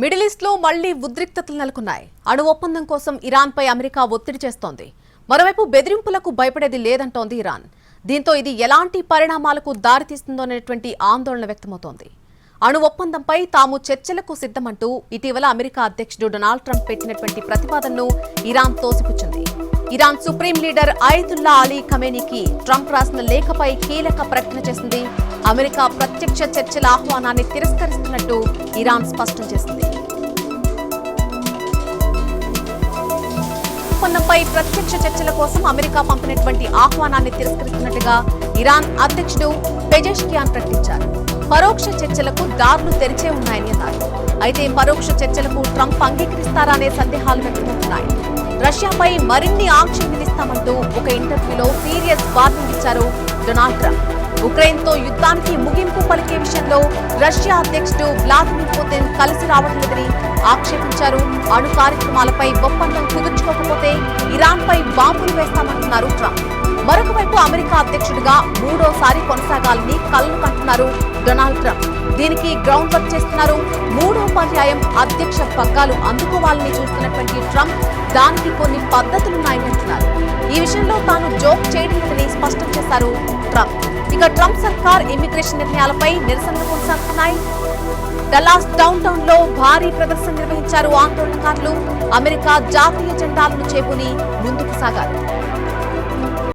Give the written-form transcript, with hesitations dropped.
Middle east లో మళ్లీ ఉద్రిక్తతలు నెలకొన్నాయి. అణు ఒప్పందం కోసం ఇరాన్ పై అమెరికా ఒత్తిడి చేస్తోంది. మరోవైపు బెదిరింపులకు భయపడేది లేదంటోంది ఇరాన్. దీంతో ఇది ఎలాంటి పరిణామాలకు దారితీస్తుందోనేటువంటి ఆందోళన వ్యక్తమవుతోంది. అణు ఒప్పందంపై తాము చర్చలకు సిద్ధమంటూ ఇటీవల అమెరికా అధ్యక్షుడు డొనాల్డ్ ట్రంప్ పెట్టినటువంటి ప్రతిపాదనను ఇరాన్ తోసిపుచ్చింది. Iran supreme leader Ayatollah Ali ఖమేనీకి ట్రంప్ రాసిన లేఖపై కీలక ప్రకటన చేసింది. అమెరికా ప్రత్యక్ష చర్చల ఆహ్వానాన్ని తిరస్కరిస్తున్నట్టు ఇరాన్ స్పష్టం చేసింది. ఒప్పందంపై ప్రత్యక్ష చర్చల కోసం అమెరికా పంపినటువంటి ఆహ్వానాన్ని తిరస్కరిస్తున్నట్టుగా ఇరాన్ అధ్యక్షుడు పెజెష్కియాన్ ప్రకటించారు. పరోక్ష చర్చలకు దారులు తెరిచే ఉన్నాయని అన్నారు. అయితే పరోక్ష చర్చలకు ట్రంప్ అంగీకరిస్తారా అనే సందేహాలు వ్యక్తమవుతున్నాయి. రష్యాపై మరిన్ని ఆంక్షలు విధిస్తామంటూ ఒక ఇంటర్వ్యూలో సీరియస్ వార్నింగ్ ఇచ్చారు డొనాల్డ్ ట్రంప్. ఉక్రెయిన్తో యుద్ధానికి ముగింపు పలికే విషయంలో రష్యా అధ్యక్షుడు వ్లాదిమిర్ పుతిన్ కలిసి రావడం లేదని ఆక్షేపించారు. అణు కార్యక్రమాలపై ఒప్పందం కుదుర్చుకోకపోతే ఇరాన్పై బాంబులు వేస్తామంటున్నారు ట్రంప్. మరొక వైపు అమెరికా అధ్యక్షుడిగా మూడోసారి కొనసాగాలని కలలు కంటున్నారు డొనాల్డ్ ట్రంప్. దీనికి గ్రౌండ్ వర్క్ చేస్తున్నారు. మూడో పర్యాయం అధ్యక్ష పగ్గాలు అందుకోవాలని చూస్తున్నటువంటి ట్రంప్ దానికి కొన్ని పద్ధతులున్నాయని అంటున్నారు. ఈ విషయంలో తాను జోక్ చేయడం లేదని స్పష్టం చేశారు ట్రంప్. ఇక ట్రంప్ సర్కార్ ఇమ్మిగ్రేషన్ నిర్ణయాలపై నిరసనలు కొనసాగుతున్నాయి. డల్లాస్ డౌన్ టౌన్ లో భారీ ప్రదర్శన నిర్వహించారు ఆందోళనకారులు. అమెరికా జాతీయ జెండాలను చేపుని ముందుకు సాగారు.